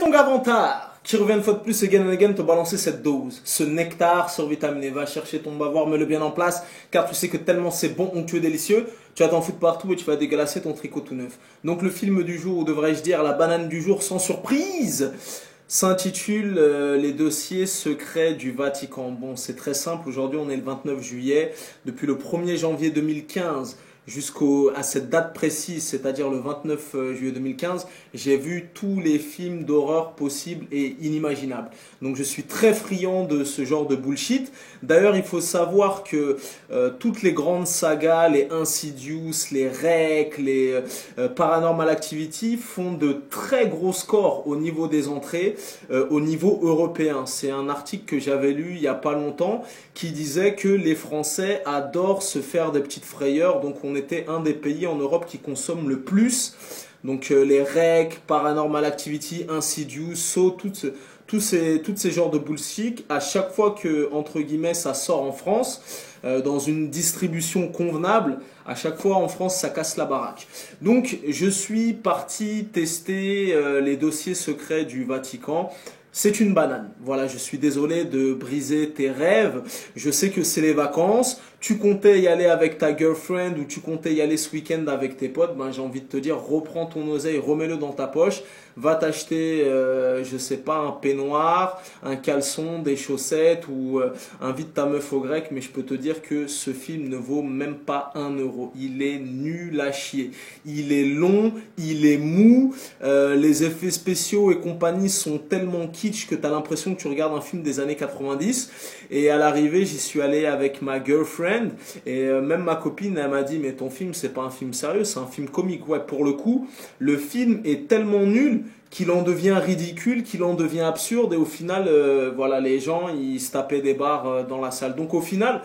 Mon gars Vantard, qui revient une fois de plus again and again te balancer cette dose, ce nectar survitaminé. Va chercher ton bavoir, mets-le bien en place, car tu sais que tellement c'est bon, onctueux, délicieux, tu vas t'en foutre partout et tu vas dégalasser ton tricot tout neuf. Donc le film du jour, ou devrais-je dire la banane du jour sans surprise, s'intitule Les dossiers secrets du Vatican. Bon, c'est très simple, aujourd'hui on est le 29 juillet, depuis le 1er janvier 2015 jusqu'à cette date précise, c'est-à-dire le 29 juillet 2015, j'ai vu tous les films d'horreur possibles et inimaginables. Donc je suis très friand de ce genre de bullshit. D'ailleurs, il faut savoir que toutes les grandes sagas, les Insidious, les REC, les Paranormal Activity font de très gros scores au niveau des entrées, au niveau européen. C'est un article que j'avais lu il n'y a pas longtemps qui disait que les Français adorent se faire des petites frayeurs, donc on était un des pays en Europe qui consomme le plus. Donc les REC, Paranormal Activity, Insidious, Saw, tous ces genres de bullshit, à chaque fois que, entre guillemets, ça sort en France, dans une distribution convenable, à chaque fois en France, ça casse la baraque. Donc je suis parti tester les dossiers secrets du Vatican. C'est une banane. Voilà, je suis désolé de briser tes rêves. Je sais que c'est les vacances. Tu comptais y aller avec ta girlfriend ou tu comptais y aller ce week-end avec tes potes. Ben, j'ai envie de te dire, reprends ton oseille, remets-le dans ta poche. Va t'acheter, je sais pas, un peignoir, un caleçon, des chaussettes ou invite ta meuf au grec. Mais je peux te dire que ce film ne vaut même pas 1 euro. Il est nul à chier. Il est long, il est mou. Les effets spéciaux et compagnie sont tellement kitsch que tu as l'impression que tu regardes un film des années 90. Et à l'arrivée, j'y suis allé avec ma girlfriend. Et même ma copine, elle m'a dit, mais ton film, c'est pas un film sérieux, c'est un film comique. Ouais, pour le coup, le film est tellement nul qu'il en devient ridicule, qu'il en devient absurde. Et au final, voilà, les gens, ils se tapaient des barres dans la salle. Donc au final,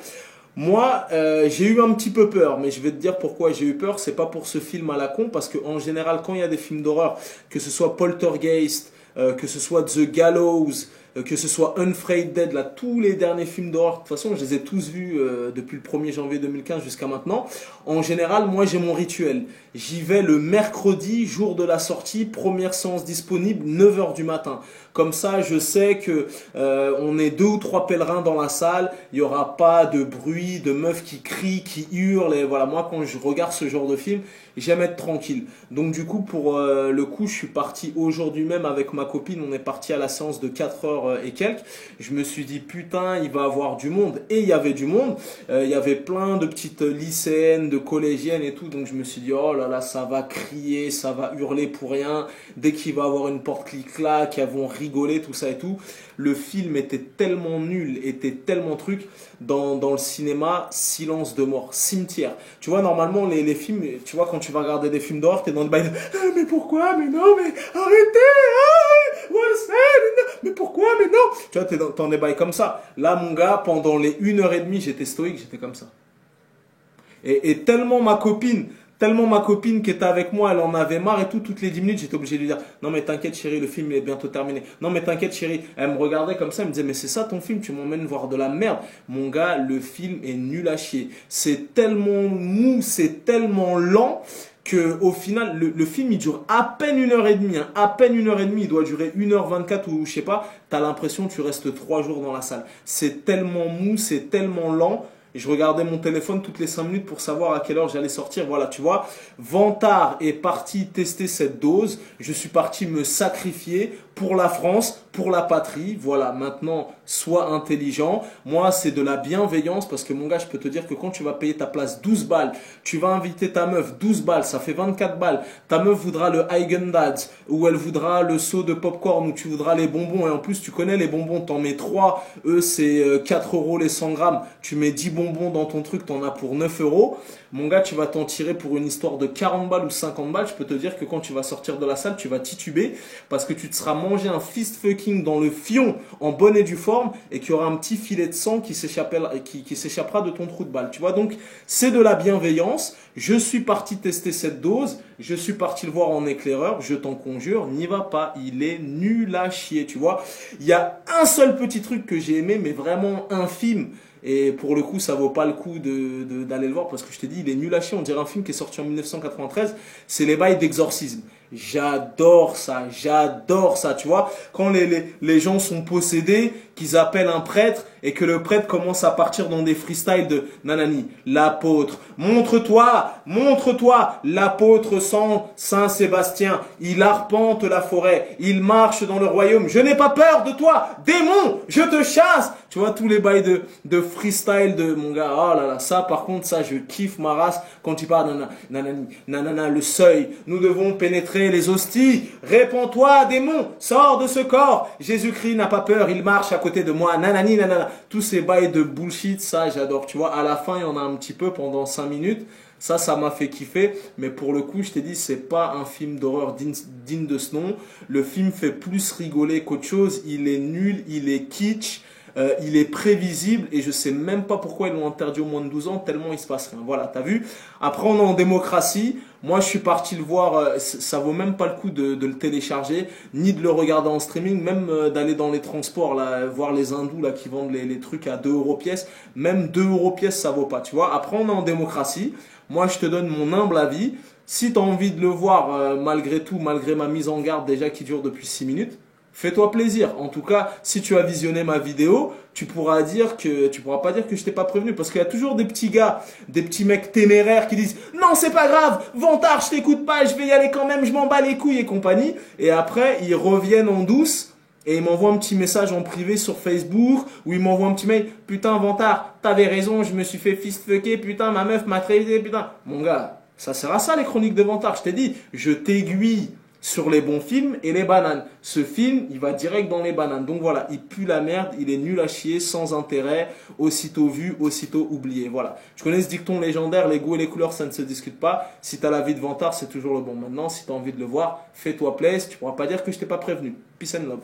moi, j'ai eu un petit peu peur, mais je vais te dire pourquoi j'ai eu peur. C'est pas pour ce film à la con, parce qu'en général, quand il y a des films d'horreur, que ce soit Poltergeist, que ce soit The Gallows, que ce soit Unfraid Dead, là, tous les derniers films d'horreur, de toute façon, je les ai tous vus depuis le 1er janvier 2015 jusqu'à maintenant. En général, moi, j'ai mon rituel. J'y vais le mercredi, jour de la sortie, première séance disponible, 9 h du matin. Comme ça, je sais que on est 2 ou 3 pèlerins dans la salle, il n'y aura pas de bruit, de meufs qui crient, qui hurlent. Et voilà, moi, quand je regarde ce genre de film, j'aime être tranquille. Donc du coup, pour le coup, je suis parti aujourd'hui même avec ma copine. On est parti à la séance de 4 heures et quelques. Je me suis dit, putain, il va y avoir du monde. Et il y avait du monde. Il y avait plein de petites lycéennes, de collégiennes et tout. Donc je me suis dit, oh là là, ça va crier, ça va hurler pour rien. Dès qu'il va y avoir une porte clic-clac, elles vont rigoler, tout ça et tout. Le film était tellement nul, était tellement truc. Dans le cinéma, silence de mort, cimetière. Tu vois, normalement, les films, tu vois, quand tu vas regarder des films d'horreur, t'es dans le bail de mais pourquoi, mais non, mais arrêtez, what's that? Mais pourquoi, mais non. Tu vois, t'es dans des bails comme ça. Là, mon gars, pendant les 1 h 30, j'étais stoïque, j'étais comme ça. Et tellement ma copine qui était avec moi, elle en avait marre et tout, toutes les 10 minutes, j'étais obligé de lui dire, non mais t'inquiète chérie, le film il est bientôt terminé. Non mais t'inquiète chérie, elle me regardait comme ça, elle me disait, mais c'est ça ton film, tu m'emmènes voir de la merde. Mon gars, le film est nul à chier. C'est tellement mou, c'est tellement lent que au final, le film il dure à peine 1 h 30, hein, à peine 1 h 30, il doit durer 1 h 24 ou je sais pas, t'as l'impression que tu restes 3 jours dans la salle. C'est tellement mou, c'est tellement lent. Et je regardais mon téléphone toutes les 5 minutes pour savoir à quelle heure j'allais sortir. Voilà, tu vois. Vantard est parti tester cette dose. Je suis parti me sacrifier pour la France, pour la patrie. Voilà, maintenant, sois intelligent. Moi, c'est de la bienveillance parce que mon gars, je peux te dire que quand tu vas payer ta place 12 balles, tu vas inviter ta meuf 12 balles, ça fait 24 balles. Ta meuf voudra le Häagen-Dazs ou elle voudra le seau de popcorn ou tu voudras les bonbons. Et en plus, tu connais les bonbons, t'en mets 3. Eux, c'est 4 euros les 100 grammes. Tu mets 10 bonbons dans ton truc, t'en as pour 9 euros. Mon gars, tu vas t'en tirer pour une histoire de 40 balles ou 50 balles. Je peux te dire que quand tu vas sortir de la salle, tu vas tituber parce que tu te seras mangé un fist fucking dans le fion en bonne et due forme et qu'il y aura un petit filet de sang qui s'échappera de ton trou de balle. Tu vois, donc c'est de la bienveillance. Je suis parti tester cette dose. Je suis parti le voir en éclaireur. Je t'en conjure, n'y va pas. Il est nul à chier, tu vois. Il y a un seul petit truc que j'ai aimé, mais vraiment infime. Et pour le coup, ça vaut pas le coup d'aller le voir parce que je t'ai dit, il est nul à chier. On dirait un film qui est sorti en 1993. C'est les bails d'exorcisme. J'adore ça, tu vois. Quand les gens sont possédés, qu'ils appellent un prêtre et que le prêtre commence à partir dans des freestyles de nanani, l'apôtre, montre-toi, l'apôtre Saint Sébastien, il arpente la forêt, il marche dans le royaume, je n'ai pas peur de toi, démon, je te chasse. Tu vois, tous les bails de freestyle de mon gars, oh là là, ça par contre, ça je kiffe ma race quand tu parles nanana, le seuil, nous devons pénétrer les hosties, répands-toi démon, sors de ce corps, Jésus-Christ n'a pas peur, il marche à côté de moi, nanani, nanana, tous ces bails de bullshit, ça j'adore, tu vois, à la fin il y en a un petit peu pendant 5 minutes, ça m'a fait kiffer, mais pour le coup, je t'ai dit, c'est pas un film d'horreur digne de ce nom, le film fait plus rigoler qu'autre chose, il est nul, il est kitsch, il est prévisible et je sais même pas pourquoi ils l'ont interdit au moins de 12 ans tellement il se passe rien. Voilà, t'as vu. Après on est en démocratie. Moi je suis parti le voir, ça vaut même pas le coup de le télécharger, ni de le regarder en streaming, même d'aller dans les transports là, voir les hindous là qui vendent les trucs à 2 euros pièce. Même 2 euros pièce ça vaut pas, tu vois. Après on est en démocratie. Moi je te donne mon humble avis. Si tu as envie de le voir malgré tout, malgré ma mise en garde déjà qui dure depuis 6 minutes, fais-toi plaisir. En tout cas, si tu as visionné ma vidéo, tu pourras pas dire que je t'ai pas prévenu parce qu'il y a toujours des petits gars, des petits mecs téméraires qui disent "Non, c'est pas grave, Vantard, je t'écoute pas, je vais y aller quand même, je m'en bats les couilles et compagnie." Et après, ils reviennent en douce et ils m'envoient un petit message en privé sur Facebook ou ils m'envoient un petit mail "Putain, Vantard, t'avais raison, je me suis fait fist-fucker, putain, ma meuf m'a traité, putain." Mon gars, ça sert à ça les chroniques de Vantard, je t'ai dit, je t'aiguille sur les bons films et les bananes. Ce film, il va direct dans les bananes. Donc voilà, il pue la merde, il est nul à chier, sans intérêt, aussitôt vu, aussitôt oublié. Voilà. Je connais ce dicton légendaire, les goûts et les couleurs, ça ne se discute pas. Si t'as la vie de Vantard, c'est toujours le bon. Maintenant, si t'as envie de le voir, fais-toi plaisir, tu pourras pas dire que je t'ai pas prévenu. Peace and love.